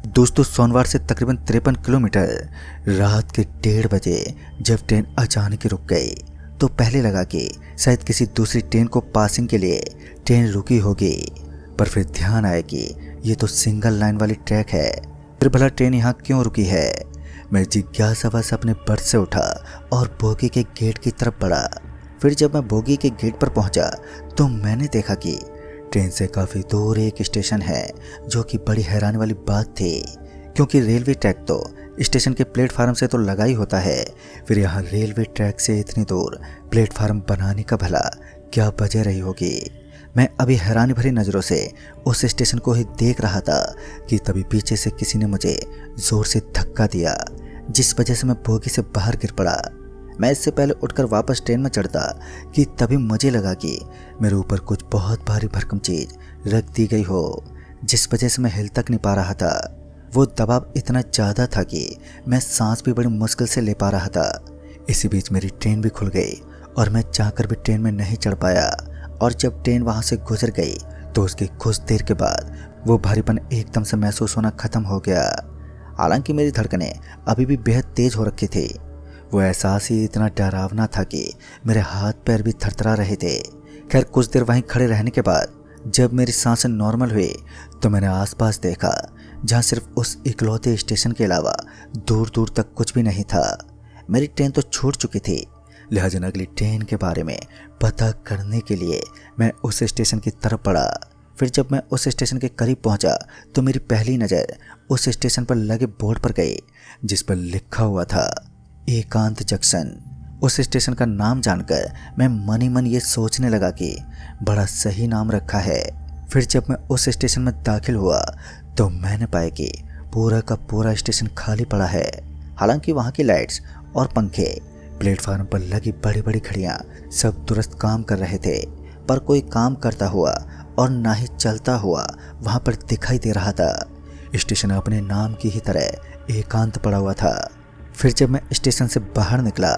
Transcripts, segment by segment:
दोस्तों सोमवार से तकरीबन 53 किलोमीटर रात के 1:30 बजे जब ट्रेन अचानक रुक गई तो पहले लगा कि शायद किसी दूसरी ट्रेन को पासिंग के लिए ट्रेन रुकी होगी, पर फिर ध्यान आया कि ये तो सिंगल लाइन वाली ट्रैक है, फिर भला ट्रेन यहाँ क्यों रुकी है। मैं जिज्ञासावश अपने बर्थ से उठा और बोगी के गेट की तरफ बढ़ा। फिर जब मैं बोगी के गेट पर पहुंचा तो मैंने देखा कि ट्रेन से काफ़ी दूर एक स्टेशन है, जो कि बड़ी हैरानी वाली बात थी, क्योंकि रेलवे ट्रैक तो स्टेशन के प्लेटफार्म से तो लगा ही होता है, फिर यहाँ रेलवे ट्रैक से इतनी दूर प्लेटफार्म बनाने का भला क्या वजह रही होगी। मैं अभी हैरानी भरी नज़रों से उस स्टेशन को ही देख रहा था कि तभी पीछे से किसी ने मुझे ज़ोर से धक्का दिया, जिस वजह से मैं बोगी से बाहर गिर पड़ा। मैं इससे पहले उठकर वापस ट्रेन में चढ़ता कि तभी मुझे लगा कि मेरे ऊपर कुछ बहुत भारी भरकम चीज़ रख दी गई हो, जिस वजह से मैं हिल तक नहीं पा रहा था। वो दबाव इतना ज़्यादा था कि मैं सांस भी बड़ी मुश्किल से ले पा रहा था। इसी बीच मेरी ट्रेन भी खुल गई और मैं चाहकर भी ट्रेन में नहीं चढ़ पाया, और जब ट्रेन वहाँ से गुजर गई तो उसकी कुछ देर के बाद वो भारीपन एकदम से महसूस होना ख़त्म हो गया। हालांकि मेरी धड़कनें अभी भी बेहद तेज़ हो रखी थी। वो एहसास ही इतना डरावना था कि मेरे हाथ पैर भी थरथरा रहे थे। खैर कुछ देर वहीं खड़े रहने के बाद जब मेरी सांसें नॉर्मल हुई तो मैंने आसपास देखा, जहाँ सिर्फ उस इकलौते स्टेशन के अलावा दूर दूर तक कुछ भी नहीं था। मेरी ट्रेन तो छूट चुकी थी, लिहाजा अगली ट्रेन के बारे में पता करने के लिए मैं उस स्टेशन की तरफ बढ़ा। फिर जब मैं उस स्टेशन के करीब पहुंचा तो मेरी पहली नज़र उस स्टेशन पर लगे बोर्ड पर गई, जिस पर लिखा हुआ था एकांत जंक्शन। उस स्टेशन का नाम जानकर मैं मन ही मन ये सोचने लगा कि बड़ा सही नाम रखा है। फिर जब मैं उस स्टेशन में दाखिल हुआ तो मैंने पाया कि पूरा का पूरा स्टेशन खाली पड़ा है। हालांकि वहाँ की लाइट्स और पंखे, प्लेटफार्म पर लगी बड़ी बड़ी घड़ियाँ सब दुरुस्त काम कर रहे थे, पर कोई काम करता हुआ और ना ही चलता हुआ वहाँ पर दिखाई दे रहा था। स्टेशन अपने नाम की ही तरह एकांत पड़ा हुआ था। फिर जब मैं स्टेशन से बाहर निकला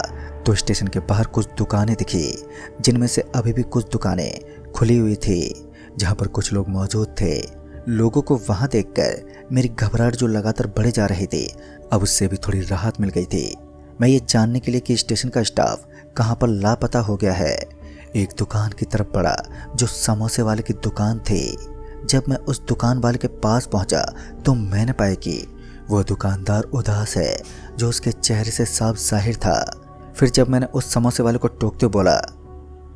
तो स्टेशन के बाहर कुछ दुकानें दिखी, जिनमें से अभी भी कुछ दुकानें खुली हुई थी, जहां पर कुछ लोग मौजूद थे। लोगों को वहां देखकर मेरी घबराहट जो लगातार बढ़े जा रही थी, अब उससे भी थोड़ी राहत मिल गई थी। मैं ये जानने के लिए कि स्टेशन का स्टाफ कहाँ पर लापता हो गया है, एक दुकान की तरफ बढ़ा जो समोसे वाले की दुकान थी। जब मैं उस दुकान वाले के पास पहुंचा तो मैंने पाया कि वो दुकानदार उदास है, जो उसके चेहरे से साफ जाहिर था। फिर जब मैंने उस समोसे वाले को टोकते बोला,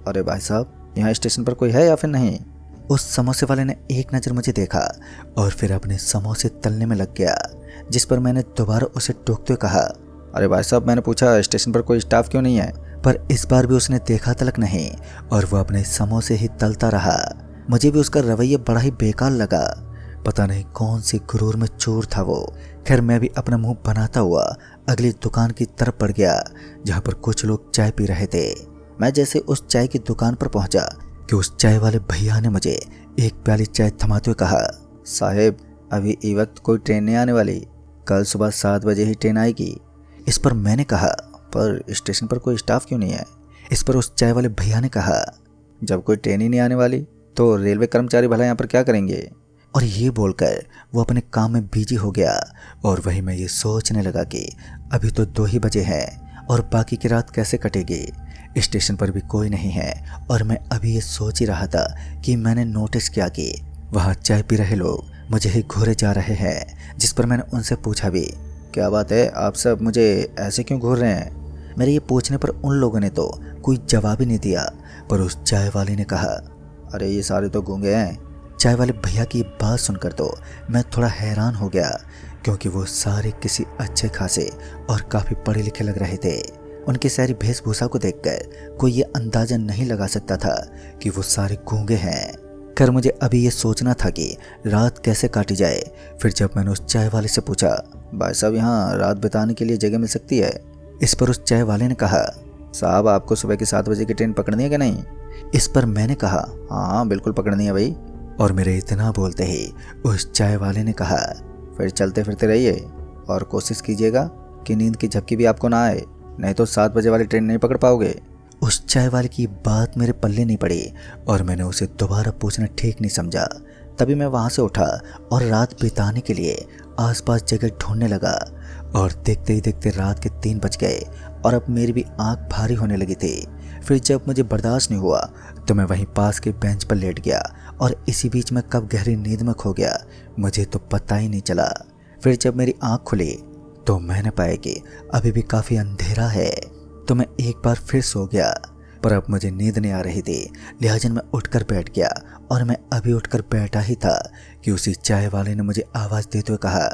अरे भाई साहब यहाँ स्टेशन पर कोई है या फिर नहीं। उस समोसे वाले ने एक नज़र मुझे देखा और फिर अपने समोसे तलने में लग गया, जिस पर मैंने दोबारा उसे टोकते हुए कहा, अरे भाई साहब मैंने पूछा स्टेशन पर कोई स्टाफ क्यों नहीं है। पर इस बार भी उसने देखा तलक नहीं और वह अपने समोसे ही तलता रहा। मुझे भी उसका रवैया बड़ा ही बेकार लगा। पता नहीं कौन सी गुरूर में चोर था वो। खैर मैं भी अपना मुंह बनाता हुआ अगली दुकान की तरफ बढ़ गया, जहाँ पर कुछ लोग चाय पी रहे थे। मैं जैसे उस चाय की दुकान पर पहुंचा कि उस चाय वाले भैया ने मुझे एक प्याली चाय थमाते हुए कहा, साहेब अभी इस वक्त कोई ट्रेन नहीं आने वाली, कल सुबह 7 बजे ही ट्रेन आएगी। इस पर मैंने कहा, पर स्टेशन पर कोई स्टाफ क्यों नहीं है। इस पर उस चाय वाले भैया ने कहा, जब कोई ट्रेन ही नहीं आने वाली तो रेलवे कर्मचारी भला यहाँ पर क्या करेंगे। और ये बोलकर वो अपने काम में बिजी हो गया। और वहीं मैं ये सोचने लगा कि अभी तो 2 ही बजे हैं और बाकी की रात कैसे कटेगी। स्टेशन पर भी कोई नहीं है और मैं अभी ये सोच ही रहा था कि मैंने नोटिस किया कि वहाँ चाय पी रहे लोग मुझे ही घूरे जा रहे हैं, जिस पर मैंने उनसे पूछा भी, क्या बात है आप सब मुझे ऐसे क्यों घूर रहे हैं। मेरे ये पूछने पर उन लोगों ने तो कोई जवाब ही नहीं दिया, पर उस चाय वाले ने कहा, अरे ये सारे तो गूंगे हैं। चाय वाले भैया की बात सुनकर तो मैं थोड़ा हैरान हो गया, क्योंकि वो सारे किसी अच्छे खासे और काफ़ी पढ़े लिखे लग रहे थे। उनकी सारी वेशभूषा को देखकर कोई ये अंदाज़ा नहीं लगा सकता था कि वो सारे गूंगे हैं। खैर मुझे अभी ये सोचना था कि रात कैसे काटी जाए। फिर जब मैंने उस चाय वाले से पूछा, भाई साहब यहाँ रात बिताने के लिए जगह मिल सकती है। इस पर उस चाय वाले ने कहा, साहब आपको सुबह की 7 बजे की ट्रेन पकड़नी है कि नहीं। इस पर मैंने कहा, हाँ बिल्कुल पकड़नी है भाई। और मेरे इतना बोलते ही उस चाय वाले ने कहा, फिर चलते फिरते रहिए और कोशिश कीजिएगा कि नींद की झपकी भी आपको ना आए, नहीं तो 7 बजे वाली ट्रेन नहीं पकड़ पाओगे। उस चाय वाले की बात मेरे पल्ले नहीं पड़ी और मैंने उसे दोबारा पूछना ठीक नहीं समझा। तभी मैं वहाँ से उठा और रात बिताने के लिए आसपास जगह ढूंढने लगा और देखते ही देखते रात के 3 बज गए और अब मेरी भी आंख भारी होने लगी थी। फिर जब मुझे बर्दाश्त नहीं हुआ तो मैं वहीं पास के बेंच पर लेट गया और इसी बीच में कब गहरी नींद में खो गया मुझे तो पता ही नहीं चला। फिर जब मेरी आंख खुली तो मैंने पाया कि अभी भी काफ़ी अंधेरा है, तो मैं एक बार फिर सो गया। पर अब मुझे नींद नहीं आ रही थी, लिहाजा मैं उठकर बैठ गया और मैं अभी उठकर बैठा ही था कि उसी चाय वाले ने मुझे आवाज़ देते हुए कहा,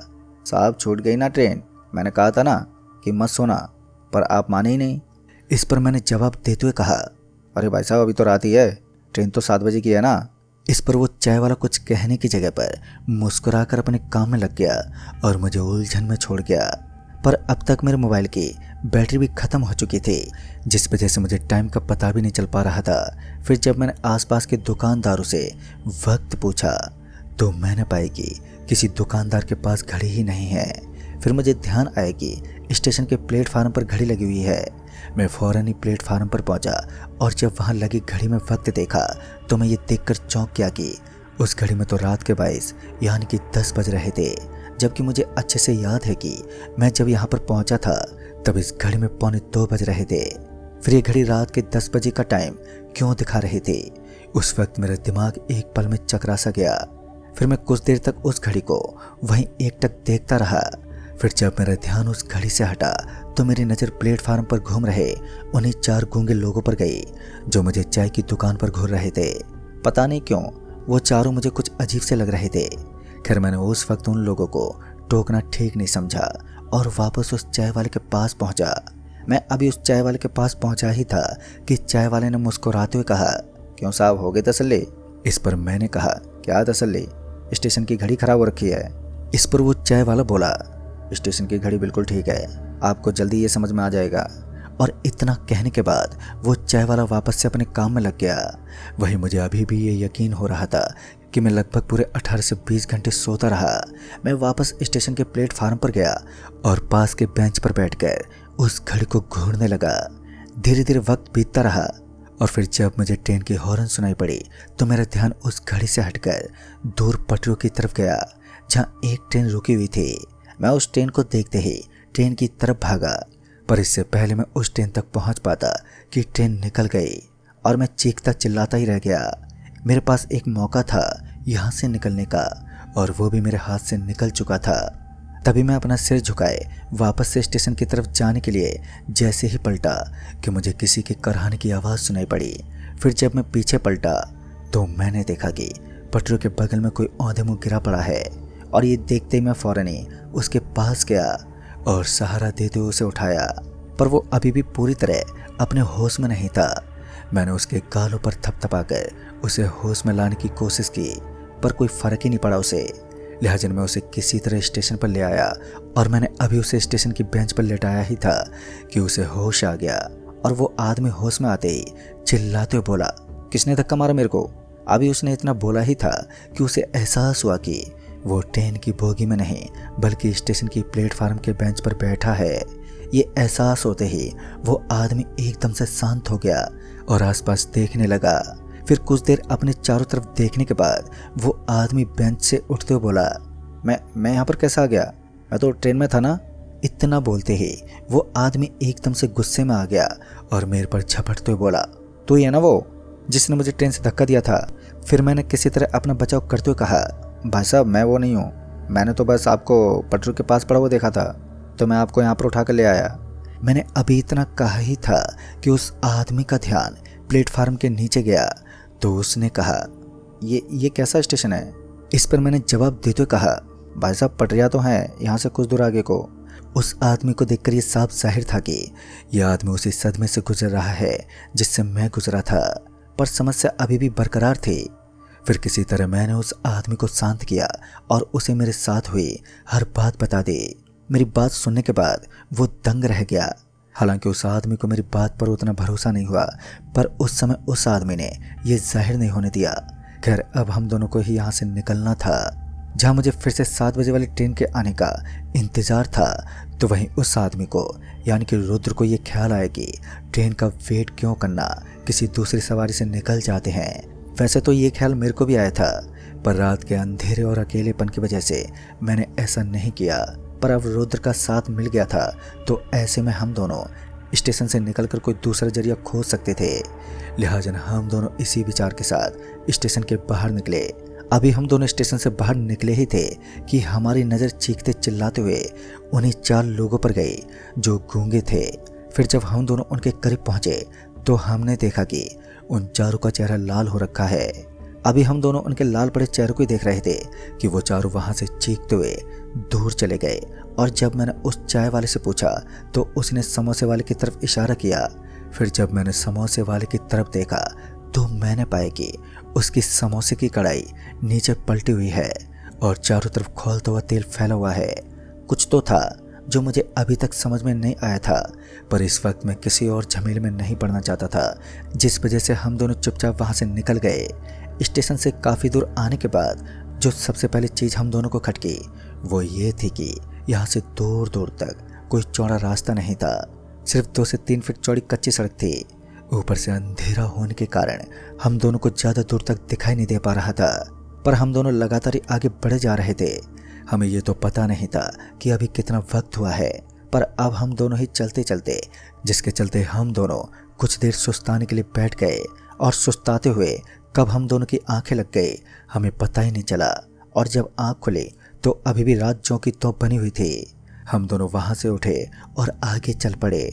साहब छूट गई ना ट्रेन, मैंने कहा था ना कि मत सोना, पर आप माने ही नहीं। इस पर मैंने जवाब देते हुए कहा, अरे भाई साहब अभी तो रात ही है, ट्रेन तो 7 बजे की है ना। इस पर वो चाय वाला कुछ कहने की जगह पर मुस्कुराकर अपने काम में लग गया और मुझे उलझन में छोड़ गया। पर अब तक मेरे मोबाइल की बैटरी भी ख़त्म हो चुकी थी, जिस वजह से मुझे टाइम का पता भी नहीं चल पा रहा था। फिर जब मैंने आसपास के दुकानदारों से वक्त पूछा तो मैंने पाया कि किसी दुकानदार के पास घड़ी ही नहीं है। फिर मुझे ध्यान आया कि स्टेशन के प्लेटफार्म पर घड़ी लगी हुई है। मैं फ़ौरन ही प्लेटफार्म पर पहुंचा और जब वहां लगी घड़ी में वक्त देखा तो मैं ये देखकर चौंक गया कि उस घड़ी में तो रात के 22 यानी कि 10 बज रहे थे, जबकि मुझे अच्छे से याद है कि मैं जब यहाँ पर पहुंचा था तब इस घड़ी में 1:45 बज रहे थे। फिर ये घड़ी रात के 10 बजे का टाइम क्यों दिखा रही थी? उस वक्त मेरा दिमाग एक पल में चकरा सा गया। फिर मैं कुछ देर तक उस घड़ी को वहीं एकटक देखता रहा। फिर जब मेरा ध्यान उस घड़ी से हटा तो मेरी नज़र प्लेटफार्म पर घूम रहे उन्हीं 4 गूंगे लोगों पर गई जो मुझे चाय की दुकान पर घूर रहे थे। पता नहीं क्यों वो चारों मुझे कुछ अजीब से लग रहे थे। खैर मैंने उस वक्त उन लोगों को टोकना ठीक नहीं समझा और वापस उस चाय वाले के पास पहुंचा। मैं अभी उस चाय वाले के पास पहुंचा ही था कि चाय वाले ने मुस्कुराते हुए कहा, क्यों साहब हो गए तसल्ली? इस पर मैंने कहा, क्या तसल्ली, स्टेशन की घड़ी खराब हो रखी है। इस पर वो चाय वाला बोला, स्टेशन की घड़ी बिल्कुल ठीक है, आपको जल्दी ये समझ में आ जाएगा। और इतना कहने के बाद वो चाय वाला वापस से अपने काम में लग गया। वहीं मुझे अभी भी ये यकीन हो रहा था कि मैं लगभग पूरे 18 से 20 घंटे सोता रहा। मैं वापस स्टेशन के प्लेटफार्म पर गया और पास के बेंच पर बैठकर उस घड़ी को घूरने लगा। धीरे धीरे वक्त बीतता रहा और फिर जब मुझे ट्रेन की हॉर्न सुनाई पड़ी तो मेरा ध्यान उस घड़ी से हटकर दूर पटरियों की तरफ गया जहाँ एक ट्रेन रुकी हुई थी। मैं उस ट्रेन को देखते ही ट्रेन की तरफ भागा, पर इससे पहले मैं उस ट्रेन तक पहुंच पाता कि ट्रेन निकल गई और मैं चीखता चिल्लाता ही रह गया। मेरे पास एक मौका था यहाँ से निकलने का और वो भी मेरे हाथ से निकल चुका था। तभी मैं अपना सिर झुकाए वापस से स्टेशन की तरफ जाने के लिए जैसे ही पलटा कि मुझे किसी के कराहने की आवाज़ सुनाई पड़ी। फिर जब मैं पीछे पलटा तो मैंने देखा कि पटरियों के बगल में कोई औंधे मुँह गिरा पड़ा है और ये देखते ही मैं फ़ौरन ही उसके पास गया और सहारा देते हुए उसे उठाया, पर वो अभी भी पूरी तरह अपने होश में नहीं था। मैंने उसके गालों पर थपथपाकर उसे होश में लाने की कोशिश की, पर कोई फ़र्क ही नहीं पड़ा उसे। लिहाजा मैं उसे किसी तरह स्टेशन पर ले आया और मैंने अभी उसे स्टेशन की बेंच पर लेटाया ही था कि उसे होश आ गया और वो आदमी होश में आते ही चिल्लाते हुए बोला, किसने धक्का मारा मेरे को? अभी उसने इतना बोला ही था कि उसे एहसास हुआ कि वो ट्रेन की बोगी में नहीं बल्कि स्टेशन की प्लेटफार्म के बेंच पर बैठा है। ये एहसास होते ही वो आदमी एकदम से शांत हो गया और आसपास देखने लगा। फिर कुछ देर अपने चारों तरफ देखने के बाद वो आदमी बेंच से उठते हुए बोला, मैं यहाँ पर कैसे आ गया? मैं तो ट्रेन में था ना। इतना बोलते ही वो आदमी एकदम से गुस्से में आ गया और मेरे पर झपटते हुए बोला, तू ही है ना वो जिसने मुझे ट्रेन से धक्का दिया था? फिर मैंने किसी तरह अपना बचाव करते हुए कहा, भाई साहब मैं वो नहीं हूँ, मैंने तो बस आपको पटरी के पास पड़ा हुआ देखा था तो मैं आपको यहाँ पर उठा कर ले आया। मैंने अभी इतना कहा ही था कि उस आदमी का ध्यान प्लेटफार्म के नीचे गया तो उसने कहा, ये कैसा स्टेशन है? इस पर मैंने जवाब देते हुए कहा, भाई साहब पटरियाँ तो हैं यहाँ से कुछ दूर आगे को। उस आदमी को देखकर ये साफ जाहिर था कि यह आदमी उसी सदमे से गुजर रहा है जिससे मैं गुजरा था, पर समस्या अभी भी बरकरार थी। फिर किसी तरह मैंने उस आदमी को शांत किया और उसे मेरे साथ हुई हर बात बता दी। मेरी बात सुनने के बाद वो दंग रह गया। हालांकि उस आदमी को मेरी बात पर उतना भरोसा नहीं हुआ, पर उस समय उस आदमी ने यह जाहिर नहीं होने दिया। खैर अब हम दोनों को ही यहाँ से निकलना था। जहाँ मुझे फिर से 7 बजे वाली ट्रेन के आने का इंतज़ार था तो वहीं उस आदमी को यानी कि रुद्र को ये ख्याल आया कि ट्रेन का वेट क्यों करना, किसी दूसरी सवारी से निकल जाते हैं। वैसे तो ये ख्याल मेरे को भी आया था, पर रात के अंधेरे और अकेलेपन की वजह से मैंने ऐसा नहीं किया। पर अब रुद्र का साथ मिल गया था तो ऐसे में हम दोनों स्टेशन से निकलकर कोई दूसरा जरिया खोज सकते थे। लिहाजा हम दोनों इसी विचार के साथ स्टेशन के बाहर निकले। अभी हम दोनों स्टेशन से बाहर निकले ही थे कि हमारी नज़र चीखते चिल्लाते हुए उन्हीं 4 लोगों पर गई जो गूंगे थे। फिर जब हम दोनों उनके करीब पहुंचे तो हमने देखा कि उन चारों का चेहरा लाल हो रखा है। अभी हम दोनों उनके लाल पड़े चेहरों को ही देख रहे थे कि वो चारों वहां से चीखते हुए दूर चले गए। और जब मैंने उस चाय वाले से पूछा तो उसने समोसे वाले की तरफ इशारा किया। फिर जब मैंने समोसे वाले की तरफ देखा तो मैंने पाया कि उसकी समोसे की कढ़ाई नीचे पलटी हुई है और चारों तरफ खौलता हुआ तेल फैला हुआ है। कुछ तो था जो मुझे अभी तक समझ में नहीं आया था, पर इस वक्त मैं किसी और झमेले में नहीं पड़ना चाहता था, जिस वजह से हम दोनों चुपचाप वहां से निकल गए। स्टेशन से काफ़ी दूर आने के बाद जो सबसे पहली चीज़ हम दोनों को खटकी वो ये थी कि यहाँ से दूर दूर तक कोई चौड़ा रास्ता नहीं था। सिर्फ 2 से 3 फीट चौड़ी कच्ची सड़क थी। ऊपर से अंधेरा होने के कारण हम दोनों को ज़्यादा दूर तक दिखाई नहीं दे पा रहा था, पर हम दोनों लगातार आगे बढ़े जा रहे थे। हमें ये तो पता नहीं था कि अभी कितना वक्त हुआ है, पर अब हम दोनों ही चलते चलते, जिसके चलते हम दोनों कुछ देर सुस्ताने के लिए बैठ गए। और सुस्ताते हुए कब हम दोनों की आंखें लग गई हमें पता ही नहीं चला। और जब आंख खुली तो अभी भी रात जो की तोप बनी हुई थी। हम दोनों वहां से उठे और आगे चल पड़े।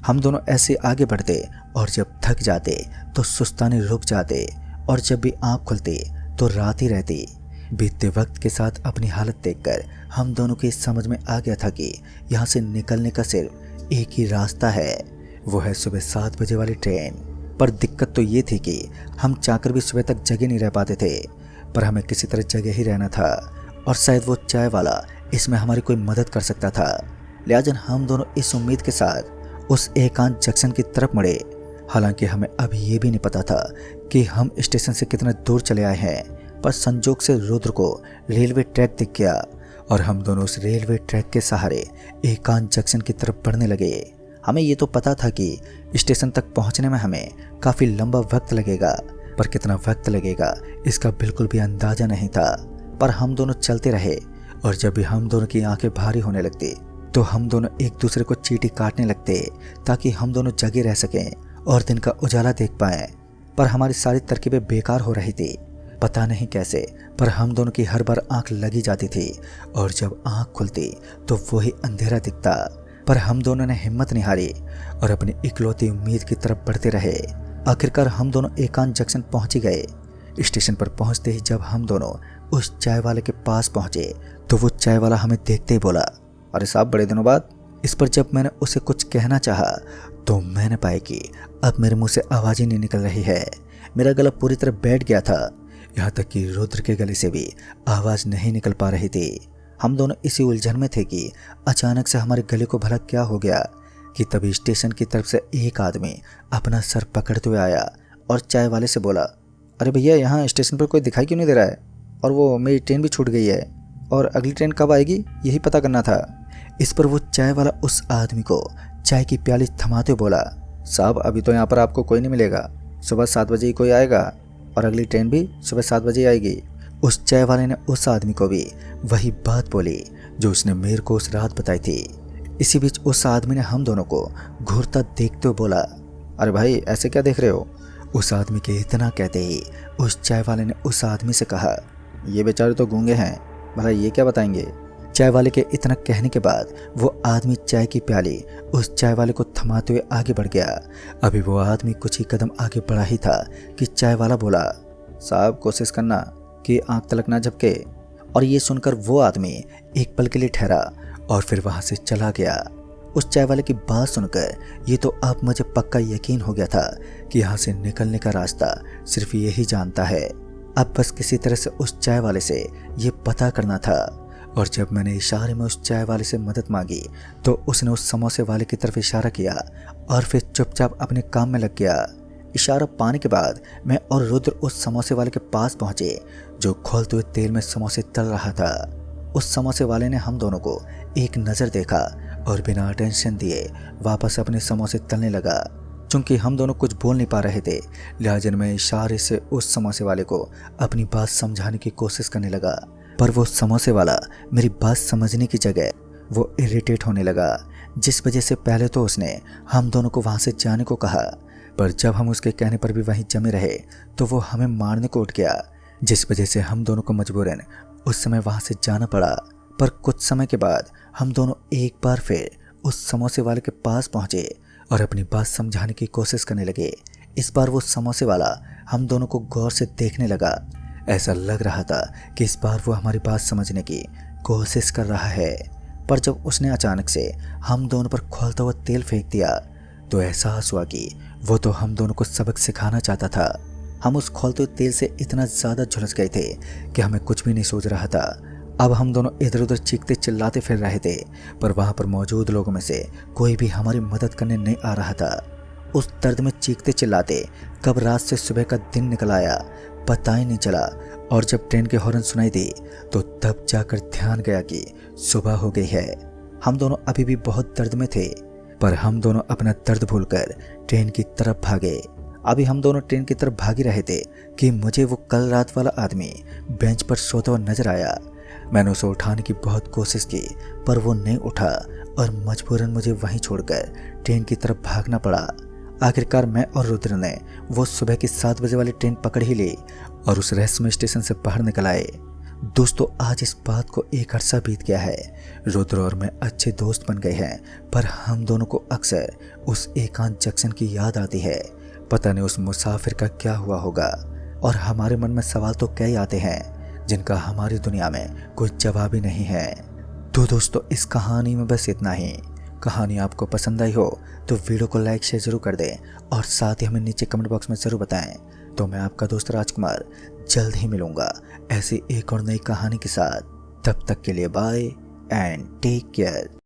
हम दोनों ऐसे आगे बढ़ते और जब थक जाते तो सुस्ताने रुक जाते और जब भी आंख खुलती तो रात ही रहती। बीतते वक्त के साथ अपनी हालत देखकर हम दोनों की समझ में आ गया था कि यहाँ से निकलने का सिर्फ एक ही रास्ता है, वो है सुबह 7 बजे वाली ट्रेन। पर दिक्कत तो ये थी कि हम चाहकर भी सुबह तक जगे नहीं रह पाते थे, पर हमें किसी तरह जगे ही रहना था और शायद वो चाय वाला इसमें हमारी कोई मदद कर सकता था। लिहाजा हम दोनों इस उम्मीद के साथ उस एकांत जंक्शन की तरफ मुड़े। हालांकि हमें अभी ये भी नहीं पता था कि हम स्टेशन से कितना दूर चले आए हैं, पर संजोग से रुद्र को रेलवे ट्रैक दिख गया और हम दोनों उस रेलवे ट्रैक के सहारे एकांत जंक्शन की तरफ बढ़ने लगे। हमें ये तो पता था कि स्टेशन तक पहुंचने में हमें काफ़ी लंबा वक्त लगेगा, पर कितना वक्त लगेगा इसका बिल्कुल भी अंदाज़ा नहीं था। पर हम दोनों चलते रहे और जब भी हम दोनों की आंखें भारी होने लगती तो हम दोनों एक दूसरे को चींटी काटने लगते ताकि हम दोनों जगे रह सकें और दिन का उजाला देख पाएं। पर हमारी सारी तरकीबें बेकार हो रही थी, पता नहीं कैसे, पर हम दोनों की हर बार आंख लगी जाती थी और जब आंख खुलती तो वही अंधेरा दिखता। पर हम दोनों ने हिम्मत नहीं हारी और अपनी इकलौती उम्मीद की तरफ बढ़ते रहे। आखिरकार हम दोनों एकांत जंक्शन पहुंच ही गए। स्टेशन पर पहुंचते ही जब हम दोनों उस चाय वाले के पास पहुंचे तो वो चाय वाला हमें देखते ही बोला, अरे साहब बड़े दिनों बाद। इस पर जब मैंने उसे कुछ कहना चाहा तो मैंने पाया कि अब मेरे मुंह से आवाज़ ही नहीं निकल रही है। मेरा गला पूरी तरह बैठ गया था, यहाँ तक कि रुद्र के गले से भी आवाज़ नहीं निकल पा रही थी। हम दोनों इसी उलझन में थे कि अचानक से हमारे गले को भला क्या हो गया कि तभी स्टेशन की तरफ से एक आदमी अपना सर पकड़ते हुए आया और चाय वाले से बोला, अरे भैया यहाँ स्टेशन पर कोई दिखाई क्यों नहीं दे रहा है, और वो मेरी ट्रेन भी छूट गई है और अगली ट्रेन कब आएगी यही पता करना था। इस पर वो चाय वाला उस आदमी को चाय की प्याली थमाते हुए बोला, साहब अभी तो यहाँ पर आपको कोई नहीं मिलेगा, सुबह 7 बजे ही कोई आएगा और अगली ट्रेन भी सुबह 7 बजे आएगी। उस चाय वाले ने उस आदमी को भी वही बात बोली जो उसने मेरे को उस रात बताई थी। इसी बीच उस आदमी ने हम दोनों को घूरता देखते हुए बोला, अरे भाई ऐसे क्या देख रहे हो। उस आदमी के इतना कहते ही उस चाय वाले ने उस आदमी से कहा, ये बेचारे तो गूंगे हैं, भला ये क्या बताएंगे। चाय वाले के इतना कहने के बाद वो आदमी चाय की प्याली उस चाय वाले को थमाते हुए आगे बढ़ गया। अभी वो आदमी कुछ ही कदम आगे बढ़ा ही था कि चाय वाला बोला, साहब कोशिश करना कि आंख तलक ना झपके। और ये सुनकर वो आदमी एक पल के लिए ठहरा और फिर वहां से चला गया। उस चाय वाले की बात सुनकर ये तो अब मुझे पक्का यकीन हो गया था कि यहाँ से निकलने का रास्ता सिर्फ यही जानता है। अब बस किसी तरह से उस चाय वाले से ये पता करना था। और जब मैंने इशारे में उस चाय वाले से मदद मांगी तो उसने उस समोसे वाले की तरफ इशारा किया और फिर चुपचाप अपने काम में लग गया। इशारा पाने के बाद मैं और रुद्र उस समोसे वाले के पास पहुंचे जो खोलते हुए तेल में समोसे तल रहा था। उस समोसे वाले ने हम दोनों को एक नज़र देखा और बिना टेंशन दिए वापस अपने समोसे तलने लगा। चूंकि हम दोनों कुछ बोल नहीं पा रहे थे, लिहाजा मैं इशारे से उस समोसे वाले को अपनी बात समझाने की कोशिश करने लगा। पर वो समोसे वाला मेरी बात समझने की जगह वो इरिटेट होने लगा, जिस वजह से पहले तो उसने हम दोनों को वहाँ से जाने को कहा, पर जब हम उसके कहने पर भी वहीं जमे रहे तो वो हमें मारने को उठ गया, जिस वजह से हम दोनों को मजबूरन उस समय वहाँ से जाना पड़ा। पर कुछ समय के बाद हम दोनों एक बार फिर उस समोसे वाले के पास पहुँचे और अपनी बात समझाने की कोशिश करने लगे। इस बार वो समोसे वाला हम दोनों को गौर से देखने लगा। ऐसा लग रहा था कि इस बार वो हमारी बात समझने की कोशिश कर रहा है। पर जब उसने अचानक से हम दोनों पर खौलता हुआ तेल फेंक दिया तो एहसास हुआ कि वो तो हम दोनों को सबक सिखाना चाहता था। हम उस खौलते हुए तेल से इतना ज़्यादा झुलस गए थे कि हमें कुछ भी नहीं सूझ रहा था। अब हम दोनों इधर उधर चीखते चिल्लाते फिर रहे थे, पर वहाँ पर मौजूद लोगों में से कोई भी हमारी मदद करने नहीं आ रहा था। उस दर्द में चीखते चिल्लाते कब रात से सुबह का दिन निकल आया पता ही नहीं चला, और जब ट्रेन के हॉर्न सुनाई दी तो तब जाकर ध्यान गया कि सुबह हो गई है। हम दोनों अभी भी बहुत दर्द में थे, पर हम दोनों अपना दर्द भूलकर ट्रेन की तरफ भागे। अभी हम दोनों ट्रेन की तरफ भाग ही रहे थे कि मुझे वो कल रात वाला आदमी बेंच पर सोता हुआ नजर आया। मैंने उसे उठाने की बहुत कोशिश की, पर वो नहीं उठा और मजबूरन मुझे वहीं छोड़कर ट्रेन की तरफ भागना पड़ा। आखिरकार मैं और रुद्र ने वो सुबह की 7 बजे वाली ट्रेन पकड़ ही ली और उस रहस्यमय स्टेशन से बाहर निकल आए। दोस्तों, आज इस बात को एक अरसा बीत गया है। रुद्र और मैं अच्छे दोस्त बन गए हैं, पर हम दोनों को अक्सर उस एकांत जंक्शन की याद आती है। पता नहीं उस मुसाफिर का क्या हुआ होगा, और हमारे मन में सवाल तो कई आते हैं जिनका हमारी दुनिया में कोई जवाब ही नहीं है। तो दोस्तों, इस कहानी में बस इतना ही। कहानी आपको पसंद आई हो तो वीडियो को लाइक शेयर जरूर कर दें, और साथ ही हमें नीचे कमेंट बॉक्स में ज़रूर बताएं। तो मैं आपका दोस्त राजकुमार जल्द ही मिलूंगा ऐसी एक और नई कहानी के साथ। तब तक के लिए बाय एंड टेक केयर।